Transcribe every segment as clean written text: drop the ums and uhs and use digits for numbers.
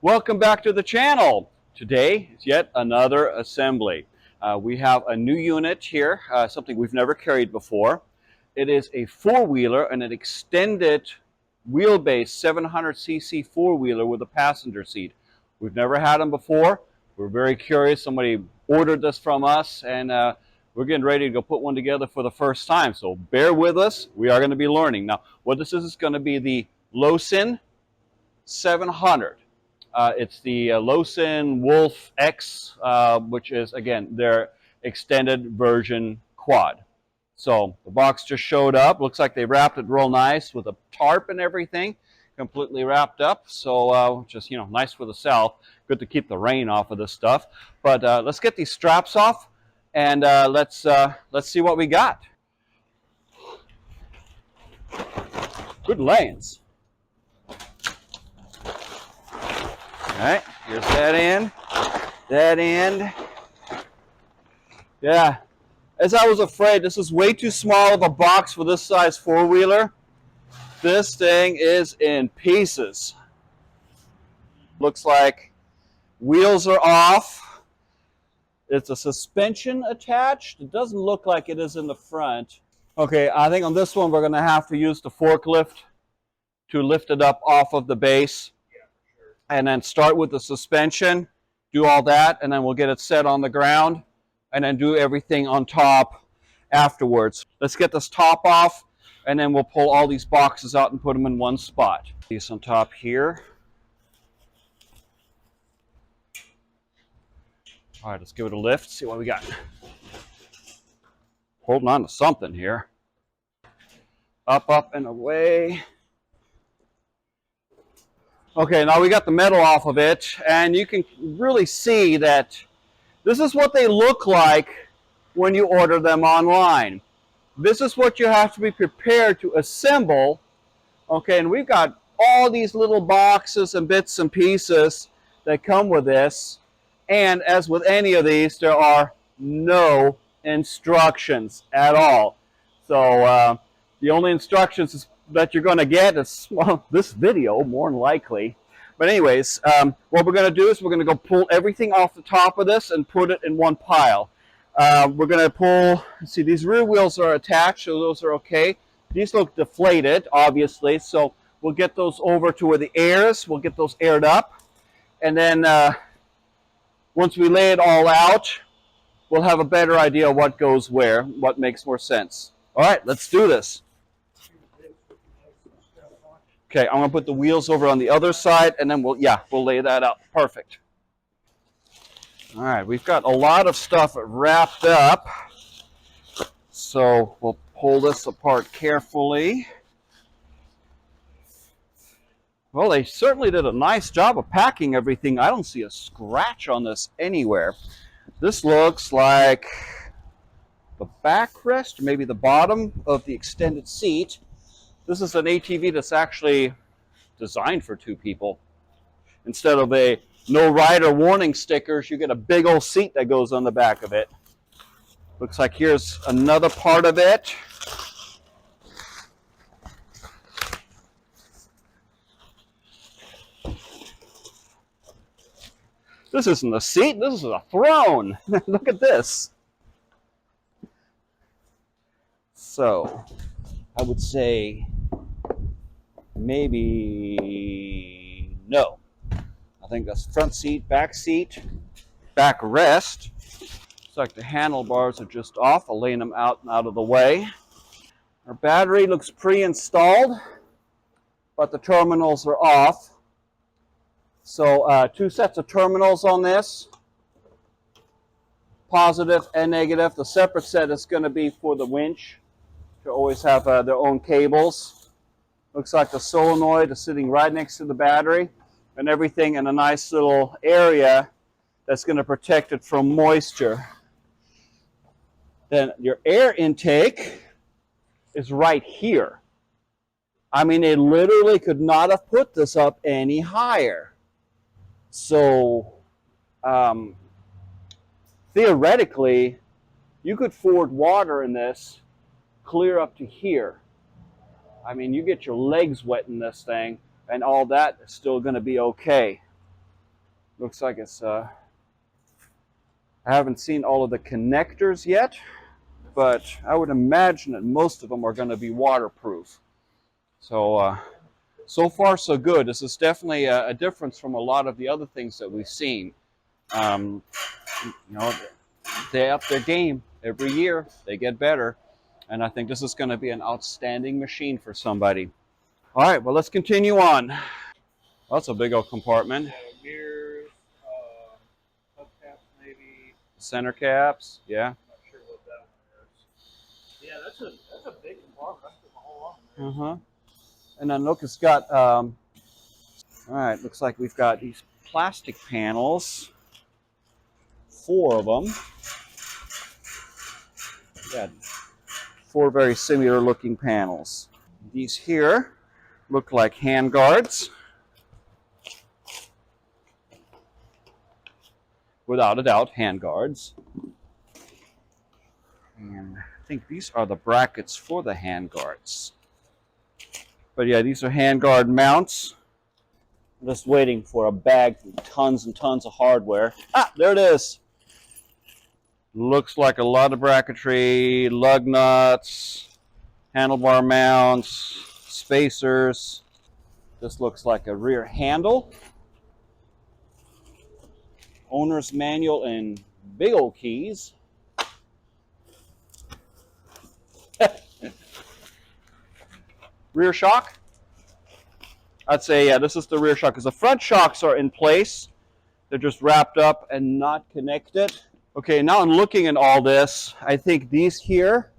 Welcome back to the channel. Today is yet another assembly. We have a new unit here, something we've never carried before. It is a four-wheeler and an extended wheelbase 700cc four-wheeler with a passenger seat. We've never had them before. We're very curious. Somebody ordered this from us, and we're getting ready to go put one together for the first time. So bear with us. We are going to be learning. Now, what this is going to be the Loncin 700. It's the Loncin Xwolf X, which is, again, their extended version quad. So the box just showed up. Looks like they wrapped it real nice with a tarp and everything, completely wrapped up. So just, you know, nice for the south. Good to keep the rain off of this stuff. But let's get these straps off, and let's see what we got. Good lanes. All right, here's that end, that end. Yeah, as I was afraid, this is way too small of a box for this size four-wheeler. This thing is in pieces. Looks like wheels are off. It's a suspension attached. It doesn't look like it is in the front. Okay, I think on this one we're going to have to use the forklift to lift it up off of the base. And then start with the suspension, do all that, and then we'll get it set on the ground, and then do everything on top afterwards. Let's get this top off, and then we'll pull all these boxes out and put them in one spot. These on top here. All right, let's give it a lift, see what we got. Holding on to something here. Up, up, and away. Okay, now we got the metal off of it, and you can really see that this is what they look like when you order them online. This is what you have to be prepared to assemble. Okay, and we've got all these little boxes and bits and pieces that come with this, and as with any of these, there are no instructions at all. So the only instructions that you're going to get is, well, this video, more than likely. But anyways, what we're going to do is we're going to go pull everything off the top of this and put it in one pile. We're going to pull, see, these rear wheels are attached, so those are okay. These look deflated, obviously, so we'll get those over to where the air is. We'll get those aired up. And then once we lay it all out, we'll have a better idea of what goes where, what makes more sense. All right, let's do this. Okay, I'm going to put the wheels over on the other side, and then we'll lay that out. Perfect. All right, we've got a lot of stuff wrapped up, so we'll pull this apart carefully. Well, they certainly did a nice job of packing everything. I don't see a scratch on this anywhere. This looks like the backrest, maybe the bottom of the extended seat. This is an ATV that's actually designed for two people. Instead of a no rider warning stickers, you get a big old seat that goes on the back of it. Looks like here's another part of it. This isn't a seat, this is a throne. Look at this. So, I would say maybe no. I think that's front seat, backrest. Looks like the handlebars are just off. I'll lay them out and out of the way. Our battery looks pre-installed, but the terminals are off. So two sets of terminals on this, positive and negative. The separate set is going to be for the winch. They always have their own cables. Looks like the solenoid is sitting right next to the battery, and everything in a nice little area that's going to protect it from moisture. Then your air intake is right here. I mean, they literally could not have put this up any higher. So theoretically, you could ford water in this clear up to here. I mean, you get your legs wet in this thing, and all that is still going to be okay. Looks like it's, I haven't seen all of the connectors yet, but I would imagine that most of them are going to be waterproof. So, so far so good. This is definitely a difference from a lot of the other things that we've seen. You know, they up their game every year. They get better. And I think this is going to be an outstanding machine for somebody. All right, well, let's continue on. That's a big old compartment. Mirrors, hubcaps maybe. Center caps, yeah. I'm not sure what that one is. Yeah, that's a big compartment. That's putting a whole lot in there. Uh-huh. And then look, it's got, all right, looks like we've got these plastic panels, 4 of them. Yeah, 4 very similar looking panels. These here look like hand guards. Without a doubt, hand guards. And I think these are the brackets for the hand guards. But yeah, these are hand guard mounts. I'm just waiting for a bag with tons and tons of hardware. Ah, there it is. Looks like a lot of bracketry, lug nuts, handlebar mounts, spacers. This looks like a rear handle. Owner's manual and big old keys. Rear shock. I'd say, yeah, this is the rear shock because the front shocks are in place. They're just wrapped up and not connected. Okay, now I'm looking at all this. I think these here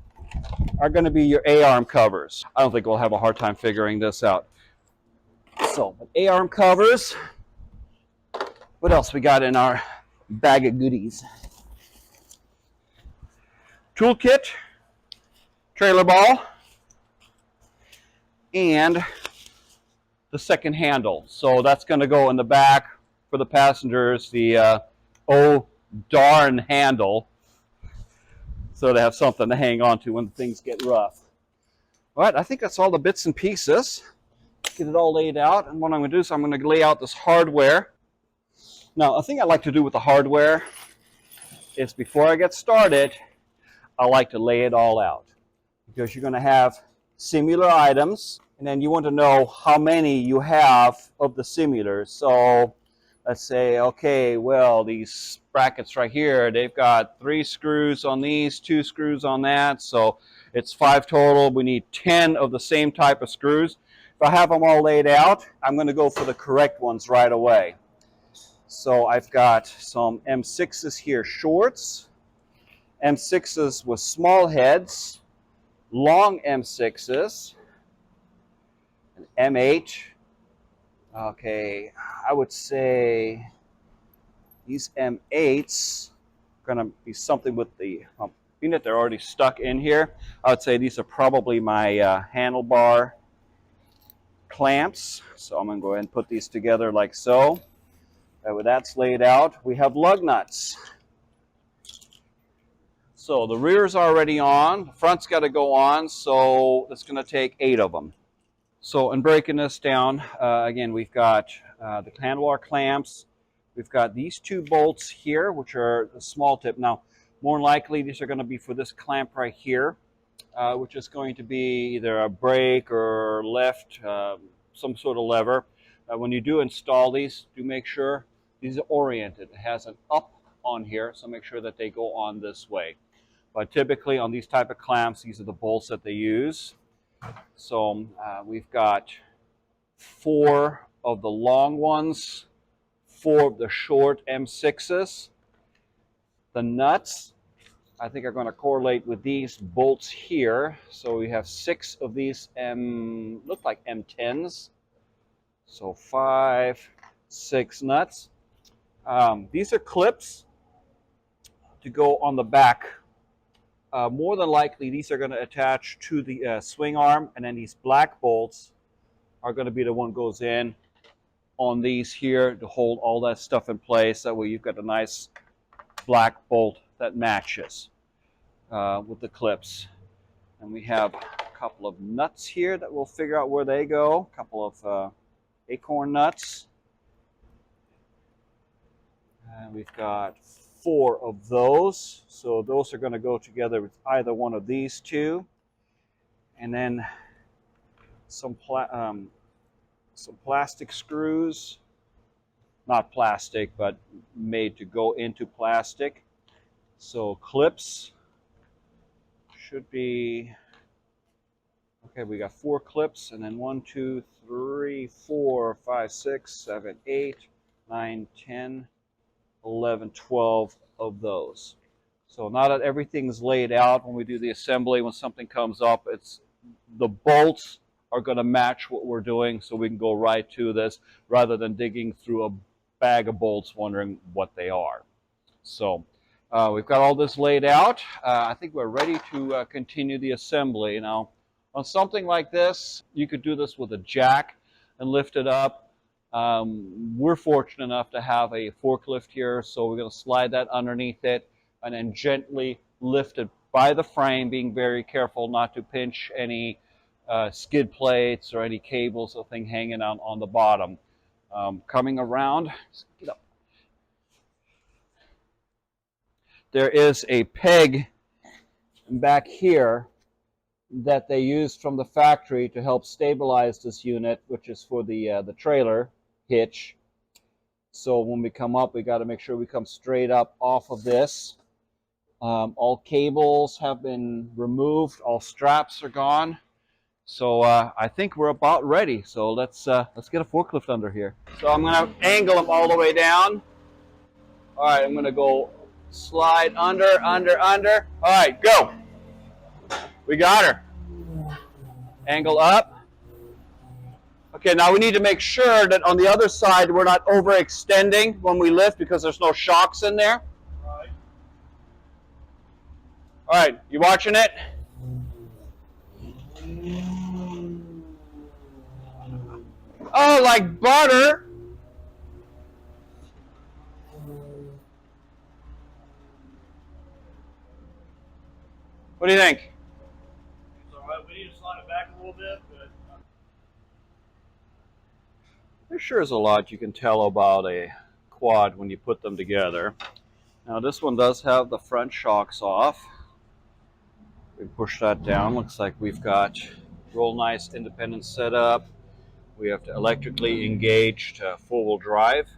are going to be your A-arm covers. I don't think we'll have a hard time figuring this out. So, A-arm covers. What else we got in our bag of goodies? Toolkit, trailer ball, and the second handle. So that's going to go in the back for the passengers, the oh darn handle, so they have something to hang on to when things get rough. All right, I think that's all the bits and pieces. Get it all laid out, and what I'm going to do is I'm going to lay out this hardware. Now, a thing I like to do with the hardware is before I get started, I like to lay it all out because you're going to have similar items, and then you want to know how many you have of the similars. So let's say, okay, well, these brackets right here, they've got 3 screws on these, 2 screws on that, so it's 5 total. We need 10 of the same type of screws. If I have them all laid out, I'm going to go for the correct ones right away. So I've got some M6s here, shorts, M6s with small heads, long M6s, an M8. Okay, I would say these M8s are going to be something with the, being that they're already stuck in here, I would say these are probably my handlebar clamps. So I'm going to go ahead and put these together like so. With that's laid out, we have lug nuts. So the rear's already on, the front's got to go on, so it's going to take 8 of them. So in breaking this down, again, we've got the handlebar clamps. We've got these 2 bolts here, which are the small tip. Now, more than likely, these are going to be for this clamp right here, which is going to be either a brake or left, some sort of lever. When you do install these, do make sure these are oriented. It has an up on here, so make sure that they go on this way. But typically on these type of clamps, these are the bolts that they use. So we've got 4 of the long ones, 4 of the short M6s. The nuts, I think, are going to correlate with these bolts here. So we have 6 of these look like M10s. So 5, 6 nuts. These are clips to go on the back. More than likely, these are going to attach to the swing arm, and then these black bolts are going to be the one goes in on these here to hold all that stuff in place. That way you've got a nice black bolt that matches with the clips. And we have a couple of nuts here that we'll figure out where they go. A couple of acorn nuts. And we've got 4 of those. So those are going to go together with either one of these two. And then some plastic screws. Not plastic, but made to go into plastic. So clips should be, okay, we got 4 clips, and then 1, 2, 3, 4, 5, 6, 7, 8, 9, 10, 11, 12 of those. So now that everything's laid out, when we do the assembly, when something comes up, it's the bolts are going to match what we're doing, so we can go right to this rather than digging through a bag of bolts wondering what they are. So we've got all this laid out. I think we're ready to continue the assembly. Now, on something like this, you could do this with a jack and lift it up. We're fortunate enough to have a forklift here, so we're going to slide that underneath it and then gently lift it by the frame, being very careful not to pinch any skid plates or any cables or thing hanging out on the bottom. Coming around, get up. There is a peg back here that they used from the factory to help stabilize this unit, which is for the trailer hitch. So when we come up, we got to make sure we come straight up off of this. All cables have been removed. All straps are gone. So I think we're about ready. So let's get a forklift under here. So I'm going to angle them all the way down. All right, I'm going to go slide under, under, under. All right, go. We got her. Angle up. Okay, now we need to make sure that on the other side we're not overextending when we lift because there's no shocks in there. Right. All right, you watching it? Oh, like butter. What do you think? It's all right. We need to slide it back a little bit, but There sure is a lot you can tell about a quad when you put them together. Now this one does have the front shocks off. We push that down. Looks like we've got real nice independent setup. We have to electrically engage to four-wheel drive.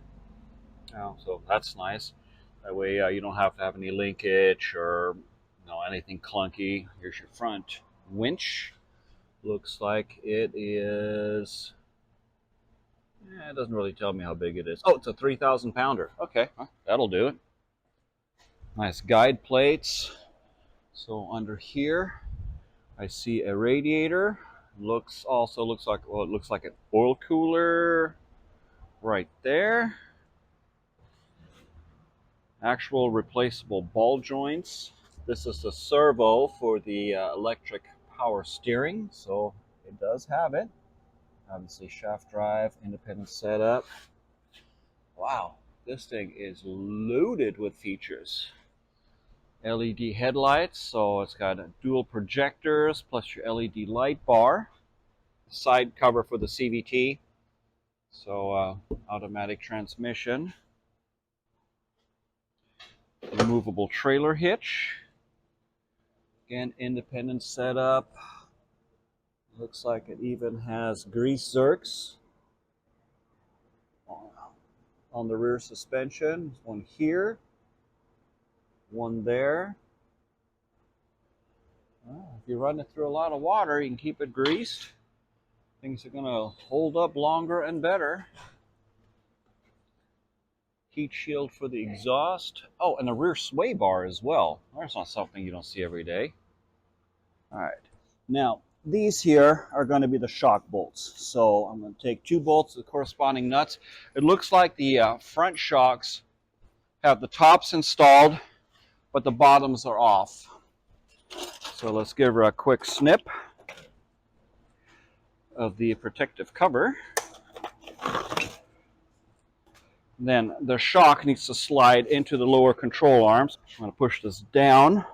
So that's nice. That way you don't have to have any linkage or anything clunky. Here's your front winch. Looks like it is, it doesn't really tell me how big it is. Oh, it's a 3,000 pounder. Okay, well, that'll do it. Nice guide plates. So under here, I see a radiator. Also looks like, well, it looks like an oil cooler right there. Actual replaceable ball joints. This is the servo for the electric power steering, so it does have it. Obviously shaft drive, independent setup. Wow, this thing is loaded with features. LED headlights, so it's got dual projectors plus your LED light bar. Side cover for the CVT, so automatic transmission. Removable trailer hitch. Again, independent setup. Looks like it even has grease zerks on the rear suspension. There's one here, one there. Well, if you run it through a lot of water, you can keep it greased. Things are going to hold up longer and better. Heat shield for the exhaust. Oh, and a rear sway bar as well. That's not something you don't see every day. All right. Now, these here are going to be the shock bolts. So I'm going to take 2 bolts, the corresponding nuts. It looks like the front shocks have the tops installed, but the bottoms are off. So let's give her a quick snip of the protective cover. Then the shock needs to slide into the lower control arms. I'm going to push this down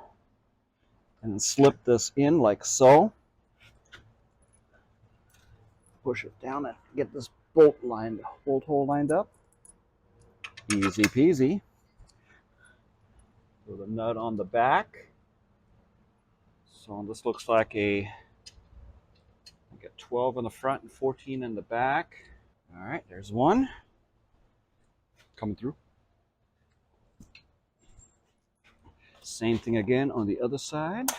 and slip this in like so. Push it down and get this bolt hole lined up. Easy peasy. with a nut on the back. So this looks like a 12 in the front and 14 in the back. All right, there's one coming through. Same thing again on the other side.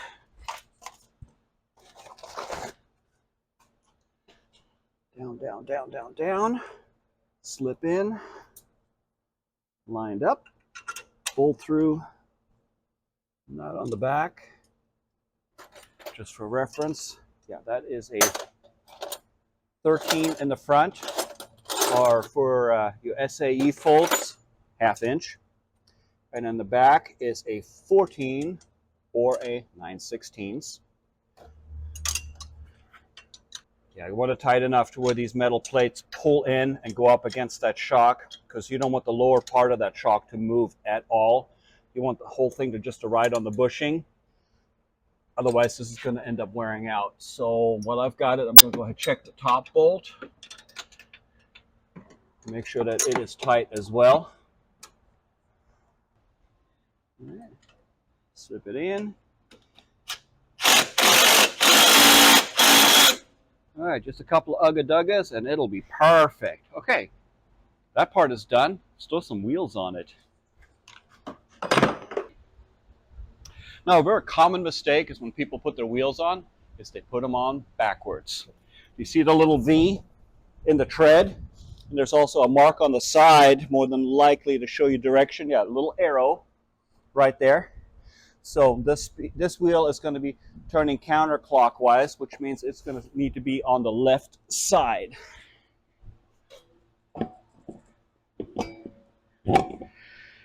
Down, down, down, down, down. Slip in, lined up, pull through, nut on the back. Just for reference, yeah, that is a 13 in the front, or for your SAE folks, 1/2 inch. And in the back is a 14 or a 9/16. Yeah, you want it tight enough to where these metal plates pull in and go up against that shock, because you don't want the lower part of that shock to move at all. You want the whole thing to just ride on the bushing. Otherwise, this is going to end up wearing out. So while I've got it, I'm going to go ahead and check the top bolt. Make sure that it is tight as well. All right. Slip it in. All right, just a couple of ugga-duggas and it'll be perfect. Okay, that part is done. Still some wheels on it. Now, a very common mistake is when people put their wheels on, is they put them on backwards. You see the little V in the tread? And there's also a mark on the side, more than likely to show you direction. Yeah, a little arrow right there. So this wheel is going to be turning counterclockwise, which means it's going to need to be on the left side.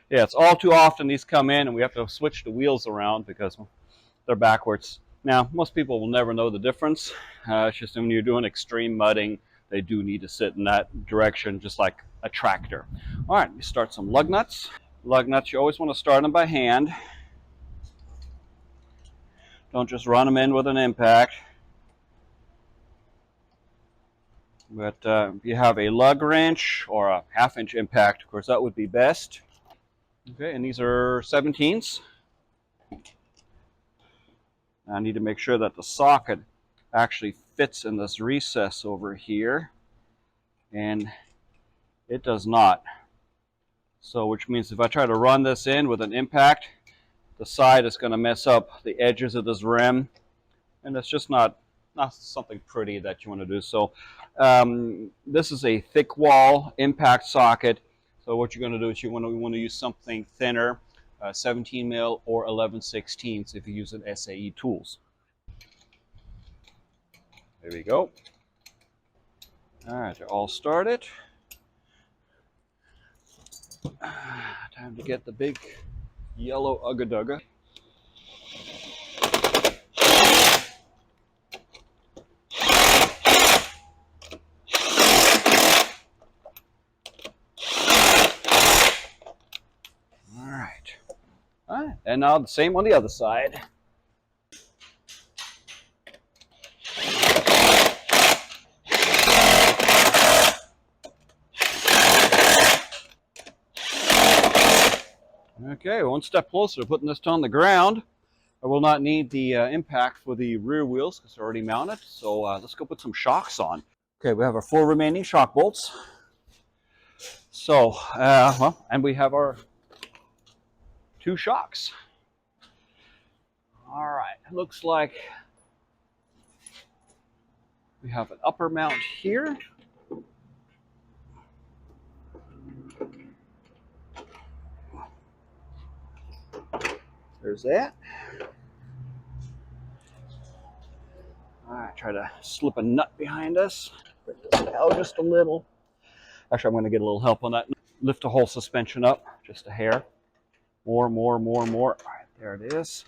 Yeah, it's all too often these come in and we have to switch the wheels around because they're backwards. Now, most people will never know the difference. It's just when you're doing extreme mudding, they do need to sit in that direction, just like a tractor. All right, we start some lug nuts. Lug nuts, you always want to start them by hand. Don't just run them in with an impact. But if you have a lug wrench or a 1/2 inch impact, of course, that would be best. Okay, and these are 17s. I need to make sure that the socket actually fits in this recess over here, and it does not. So which means if I try to run this in with an impact, the side is going to mess up the edges of this rim, and it's just not something pretty that you want to do. So this is a thick wall impact socket. So what you're going to do is you want to use something thinner, 17 mil or 11/16 if you use an SAE tools. There we go. All right, they're all started. Time to get the big yellow ugga-dugga. All right, and now the same on the other side. Okay, one step closer to putting this on the ground. I will not need the impact for the rear wheels because they're already mounted. So let's go put some shocks on. Okay, we have our 4 remaining shock bolts. So, well, and we have our 2 shocks. All right, looks like we have an upper mount here. There's that. All right, try to slip a nut behind us. Bring this out just a little. Actually, I'm going to get a little help on that. Lift the whole suspension up just a hair. More. All right, there it is.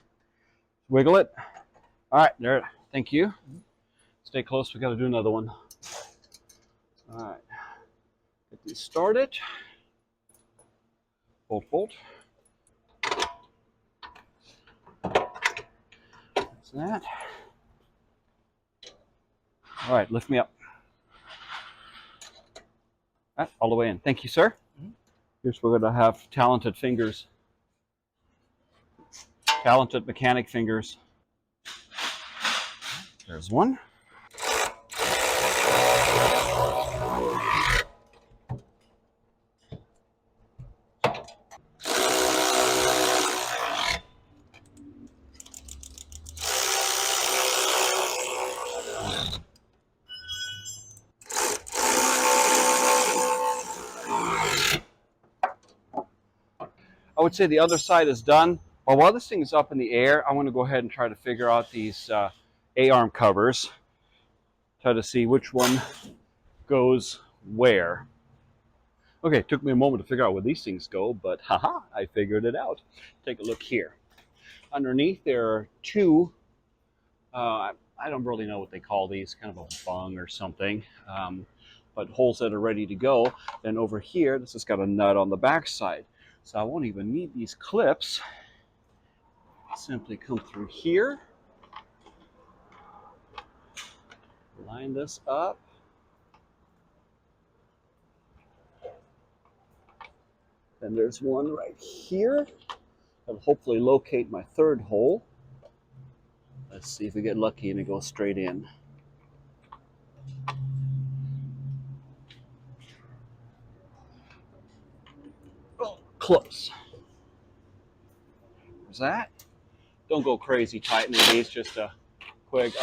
Wiggle it. All right, there. Thank you. Stay close. We got to do another one. All right. Get these started. Bolt. That's that. All right, lift me up. All right, all the way in. Thank you, sir. Here's where we're going to have talented fingers. Talented mechanic fingers. There's one. I would say the other side is done. But while this thing is up in the air, I want to go ahead and try to figure out these A-arm covers. Try to see which one goes where. Okay, it took me a moment to figure out where these things go, but haha, I figured it out. Take a look here. Underneath there are two, I don't really know what they call these, kind of a bung or something, but holes that are ready to go. Then over here, this has got a nut on the back side. So I won't even need these clips. Simply come through here, line this up. Then there's one right here. That'll hopefully locate my third hole. Let's see if we get lucky and it goes straight in. Oh, close. There's that. Don't go crazy tightening these, just a quick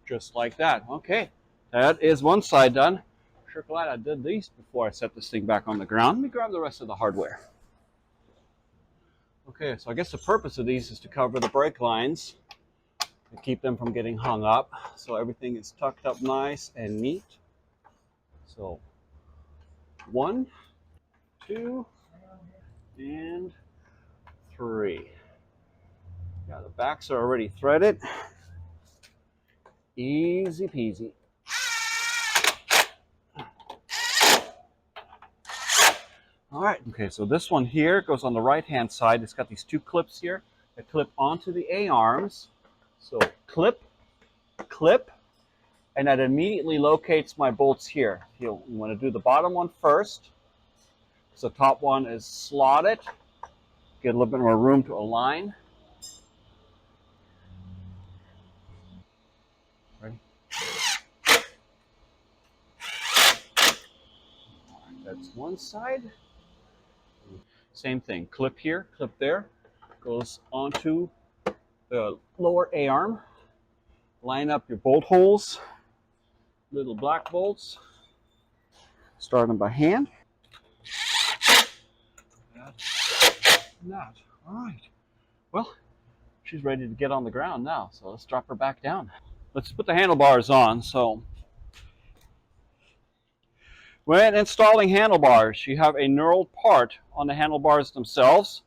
just like that. Okay, that is one side done. Sure glad I did these before I set this thing back on the ground. Let me grab the rest of the hardware. Okay, so I guess the purpose of these is to cover the brake lines and keep them from getting hung up. So everything is tucked up nice and neat. So 1, 2, and 3. Yeah, the backs are already threaded. Easy peasy. All right, okay, so this one here goes on the right-hand side. It's got these two clips here that clip onto the A-arms. So clip, clip, and that immediately locates my bolts here. You want to do the bottom one first. So the top one is slotted. Get a little bit more room to align. Ready? That's one side. Same thing, clip here, clip there. Goes onto the lower A-arm. Line up your bolt holes, little black bolts. Start them by hand. That. All right. Well, she's ready to get on the ground now, so let's drop her back down. Let's put the handlebars on. So when installing handlebars, you have a knurled part on the handlebars themselves.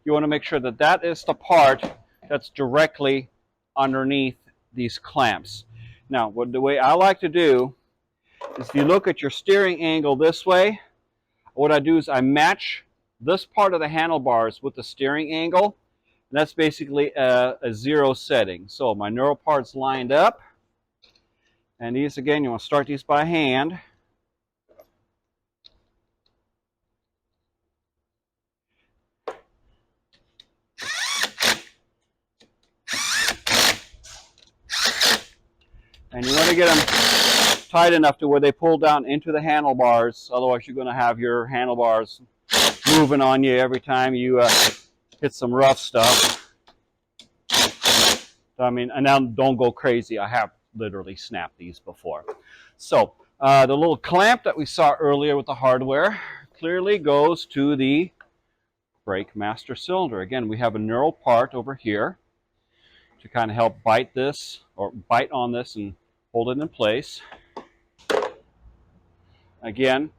You want to make sure that that is the part that's directly underneath these clamps. Now, the way I like to do is if you look at your steering angle this way, what I do is I match this part of the handlebars with the steering angle, and that's basically a 0 setting. So my knurl part's lined up, and these again, you want to start these by hand. And you want to get them tight enough to where they pull down into the handlebars, otherwise you're going to have your handlebars moving on you every time you hit some rough stuff. I mean, and now don't go crazy. I have literally snapped these before. So the little clamp that we saw earlier with the hardware clearly goes to the brake master cylinder. Again, we have a knurled part over here to kind of help bite this or bite on this and hold it in place. Again,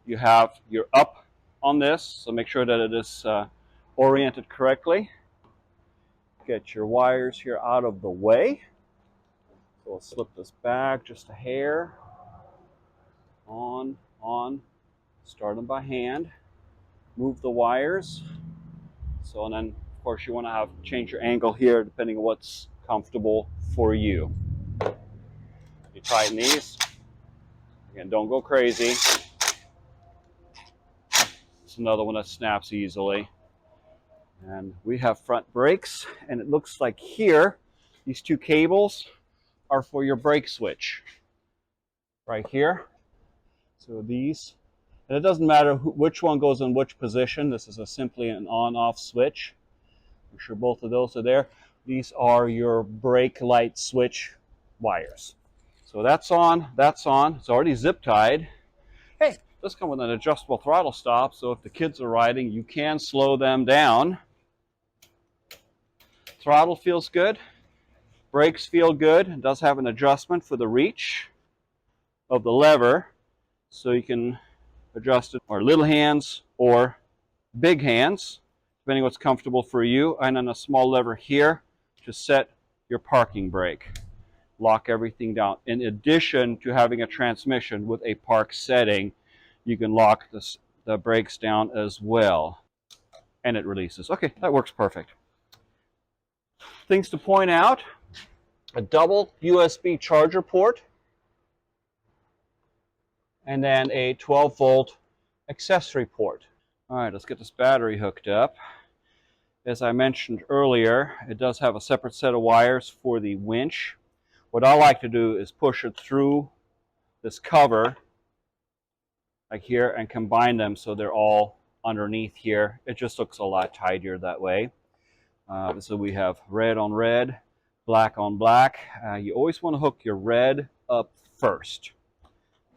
you have your up on this, so make sure that it is oriented correctly. Get your wires here out of the way. So we'll slip this back just a hair. On, start them by hand. Move the wires. So, and then of course you want to change your angle here depending on what's comfortable for you. You tighten these. Again, don't go crazy. is another one that snaps easily. And we have front brakes, and it looks like here, these two cables are for your brake switch. Right here. So these, and it doesn't matter which one goes in which position. This is simply an on-off switch. Make sure both of those are there. These are your brake light switch wires. So that's on, that's on. It's already zip tied. Hey, it does come with an adjustable throttle stop, so if the kids are riding, you can slow them down. Throttle feels good. Brakes feel good. It does have an adjustment for the reach of the lever, so you can adjust it or little hands or big hands, depending what's comfortable for you. And then a small lever here to set your parking brake. Lock everything down. In addition to having a transmission with a park setting, you can lock the brakes down as well. And it releases. Okay, that works perfect. Things to point out: a double USB charger port, and then a 12-volt accessory port. All right, let's get this battery hooked up. As I mentioned earlier, it does have a separate set of wires for the winch. What I like to do is push it through this cover, like here, and combine them so they're all underneath here. It just looks a lot tidier that way. So we have red on red, black on black. You always want to hook your red up first.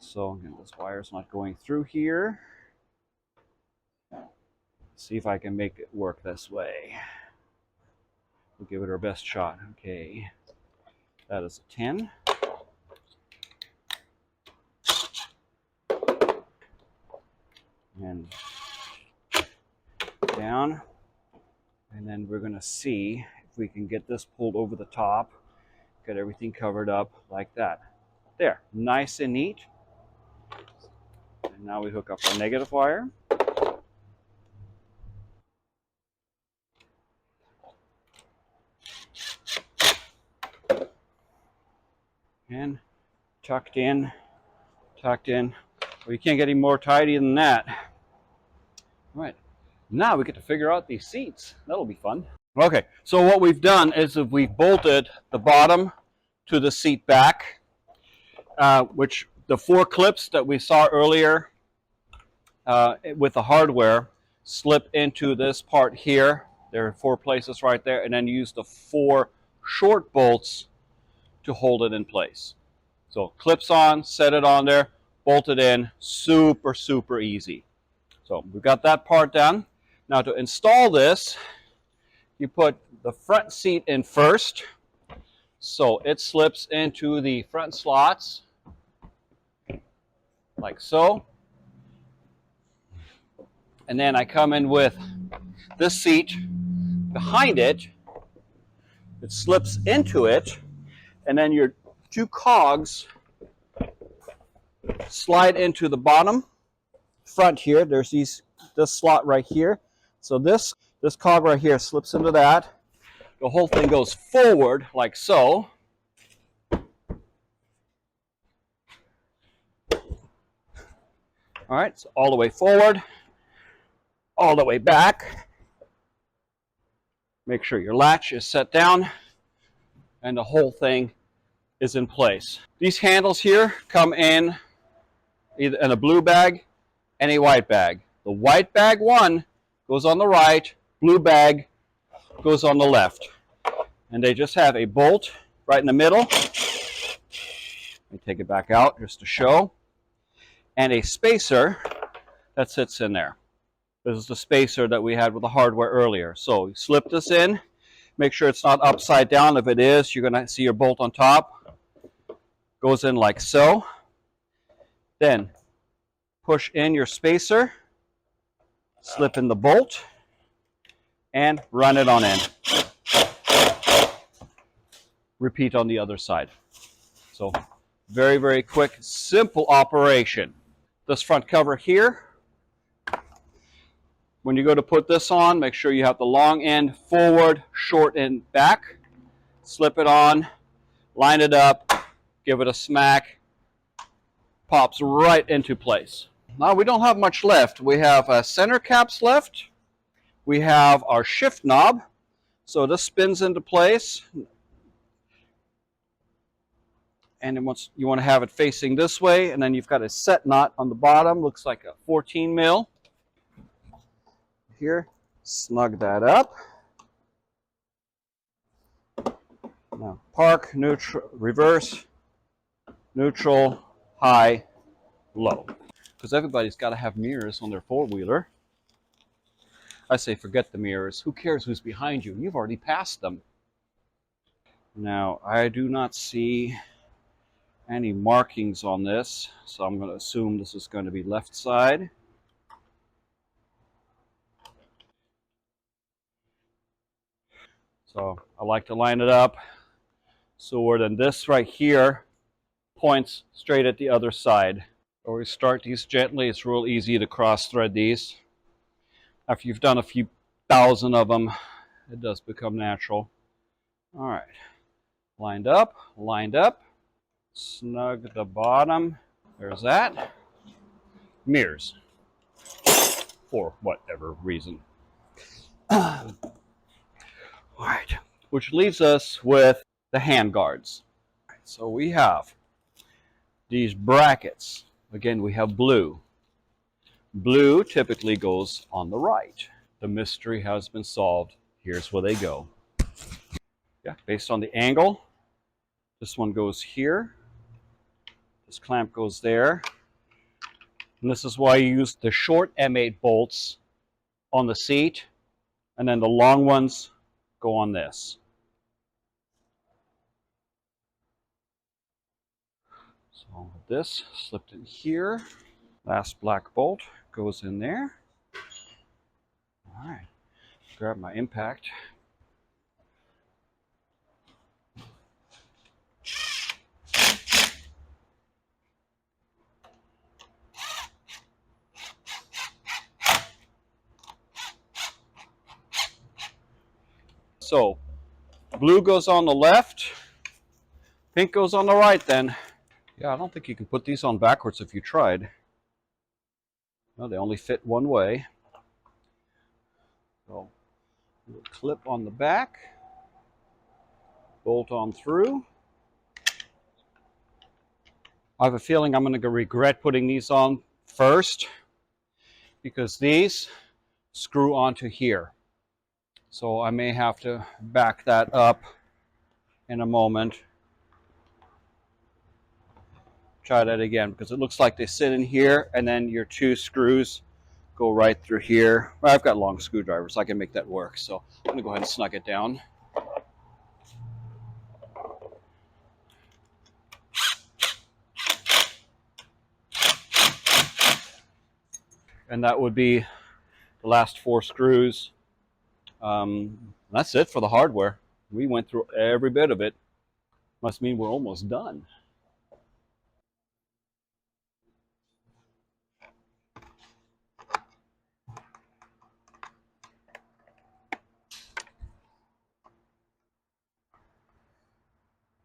So again, this wire's not going through here. See if I can make it work this way. We'll give it our best shot. Okay, that is a 10. And down. And then we're going to see if we can get this pulled over the top, get everything covered up like that. There, nice and neat. And now we hook up our negative wire. And tucked in. Well, you can't get any more tidy than that. All right, now we get to figure out these seats. That'll be fun. Okay, so what we've done is we've bolted the bottom to the seat back, which the 4 clips that we saw earlier with the hardware slip into this part here. There are 4 places right there, and then use the 4 short bolts to hold it in place. So clips on, set it on there, bolt it in, super, super easy. So we've got that part done. Now to install this, you put the front seat in first. So it slips into the front slots, like so. And then I come in with this seat behind it. It slips into it, and then your 2 cogs slide into the bottom front here. There's this slot right here. So this cog right here slips into that. The whole thing goes forward like so. All right, so all the way forward, all the way back. Make sure your latch is set down and the whole thing is in place. These handles here come in either in a blue bag and a white bag. The white bag one goes on the right, blue bag goes on the left. And they just have a bolt right in the middle. Let me take it back out just to show. And a spacer that sits in there. This is the spacer that we had with the hardware earlier. So you slip this in, make sure it's not upside down. If it is, you're going to see your bolt on top. Goes in like so. Then push in your spacer, slip in the bolt, and run it on in. Repeat on the other side. So very, very quick, simple operation. This front cover here, when you go to put this on, make sure you have the long end forward, short end back. Slip it on, line it up, give it a smack, pops right into place. Now we don't have much left. We have center caps left. We have our shift knob. So this spins into place. And then once you want to have it facing this way, and then you've got a set knot on the bottom. Looks like a 14 mil. Here, snug that up. Now park, neutral, reverse, neutral, high, low. Because everybody's got to have mirrors on their four-wheeler. I say forget the mirrors. Who cares who's behind you? You've already passed them. Now, I do not see any markings on this, so I'm going to assume this is going to be left side. So I like to line it up so where then this right here points straight at the other side. So we start these gently. It's real easy to cross thread these. After you've done a few thousand of them, it does become natural. All right, lined up, snug the bottom. There's that. Mirrors, for whatever reason. All right, which leaves us with the hand guards. So we have these brackets. Again, we have blue. Blue typically goes on the right. The mystery has been solved. Here's where they go. Yeah, based on the angle, this one goes here. This clamp goes there. And this is why you use the short M8 bolts on the seat, and then the long ones go on this. So this slipped in here. Last black bolt goes in there. All right, grab my impact. So blue goes on the left, pink goes on the right then. Yeah, I don't think you can put these on backwards if you tried. No, they only fit one way. So clip on the back, bolt on through. I have a feeling I'm going to regret putting these on first because these screw onto here. So I may have to back that up in a moment. Try that again because it looks like they sit in here and then your two screws go right through here. Well, I've got long screwdrivers, so I can make that work. So I'm going to go ahead and snug it down. And that would be the last 4 screws. That's it for the hardware. We went through every bit of it. Must mean we're almost done.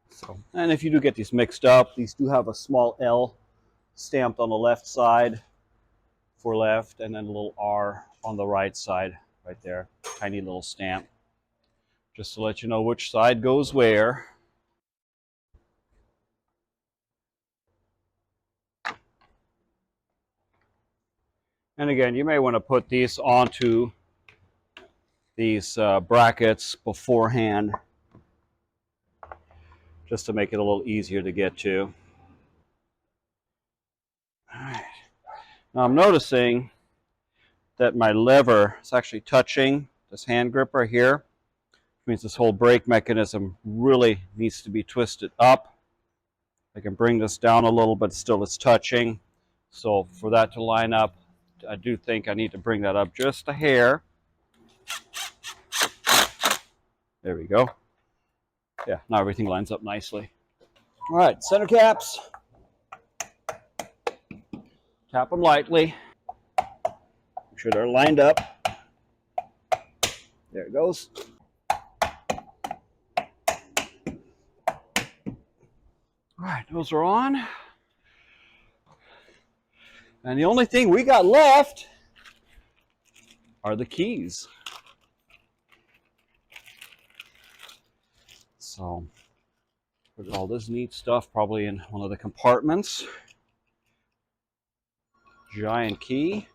So, and if you do get these mixed up, these do have a small L stamped on the left side for left, and then a little R on the right side right there. Tiny little stamp. Just to let you know which side goes where. And again, you may want to put these onto these brackets beforehand just to make it a little easier to get to. All right. Now I'm noticing that my lever is actually touching this hand grip right here, which means this whole brake mechanism really needs to be twisted up. I can bring this down a little, but still it's touching. So for that to line up, I do think I need to bring that up just a hair. There we go. Yeah, now everything lines up nicely. All right, center caps. Tap them lightly. Make sure they're lined up. There it goes. All right, those are on. And the only thing we got left are the keys. So put all this neat stuff probably in one of the compartments. Giant key.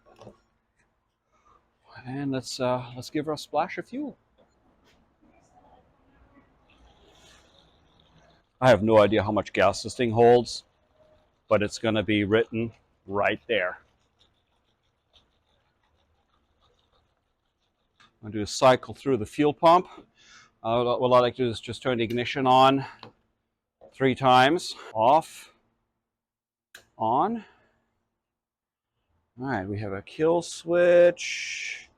And let's give her a splash of fuel. I have no idea how much gas this thing holds, but it's going to be written right there. I'm going to do a cycle through the fuel pump. What I like to do is just turn the ignition on 3 times. Off, on. All right, we have a kill switch.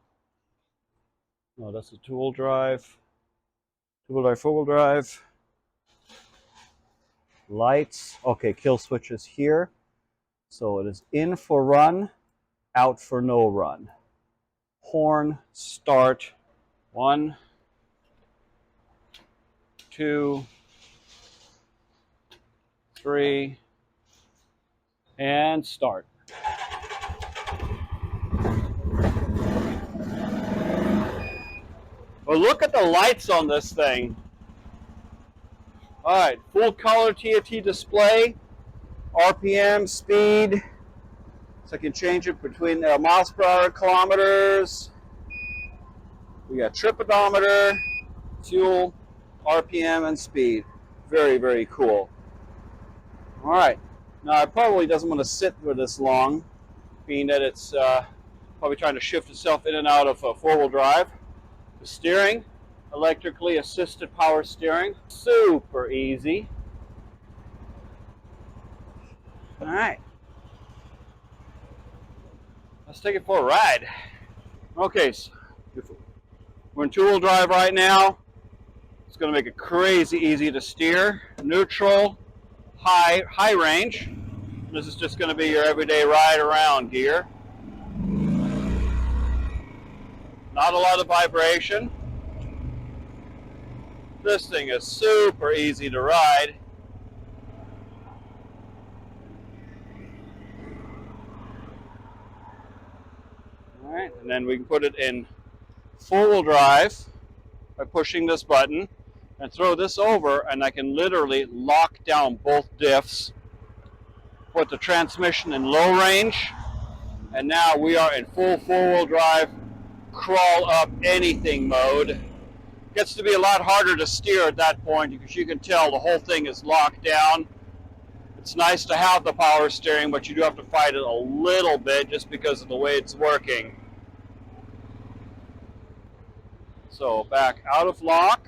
No, that's a two-wheel drive. Two-wheel drive, four-wheel drive. Lights. Okay, kill switch is here. So it is in for run, out for no run. Horn, start. 1, 2, 3, and start. Well, look at the lights on this thing. All right, full color TFT display, RPM, speed. So I can change it between miles per hour, kilometers. We got trip odometer, fuel, RPM, and speed. Very, very cool. All right, now it probably doesn't want to sit for this long, being that it's probably trying to shift itself in and out of four-wheel drive. The steering, electrically assisted power steering, super easy. All right, let's take it for a ride. Okay, so we're in two-wheel drive right now. It's going to make it crazy easy to steer. Neutral, high range. This is just going to be your everyday ride around gear. Not a lot of vibration. This thing is super easy to ride. All right, and then we can put it in four-wheel drive by pushing this button and throw this over, and I can literally lock down both diffs, put the transmission in low range, and now we are in full four-wheel drive, crawl up anything mode. Gets to be a lot harder to steer at that point because you can tell the whole thing is locked down. It's nice to have the power steering, but you do have to fight it a little bit just because of the way it's working. So back out of lock,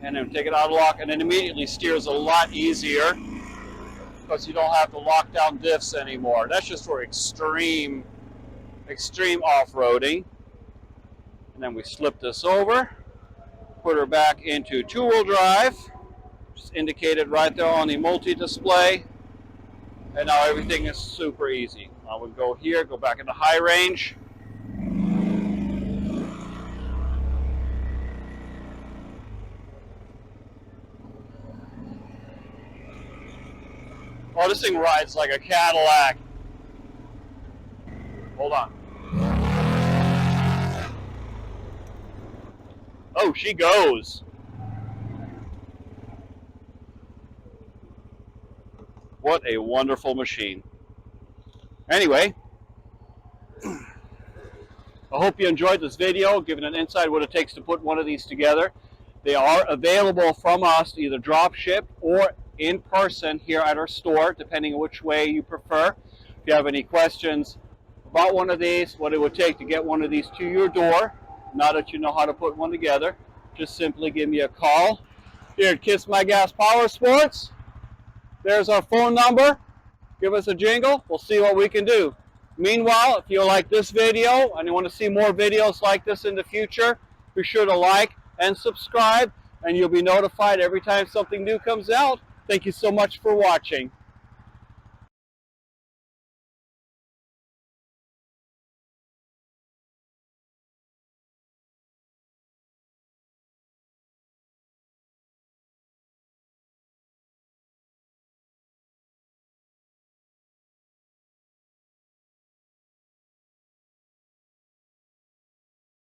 and then take it out of lock, and then immediately steers a lot easier because you don't have to lock down diffs anymore. That's just for extreme off-roading. And then we slip this over, put her back into two-wheel drive, just indicated right there on the multi-display, and now everything is super easy. I would go here, go back into high range. Oh, this thing rides like a Cadillac. Hold on. Oh, she goes. What a wonderful machine. Anyway, I hope you enjoyed this video, giving an insight what it takes to put one of these together. They are available from us, either drop ship or in person here at our store, depending on which way you prefer. If you have any questions about one of these, what it would take to get one of these to your door, now that you know how to put one together, just simply give me a call here at Kiss My Gas Power Sports. There's our phone number. Give us a jingle. We'll see what we can do. Meanwhile, if you like this video and you want to see more videos like this in the future, be sure to like and subscribe, and you'll be notified every time something new comes out. Thank you so much for watching.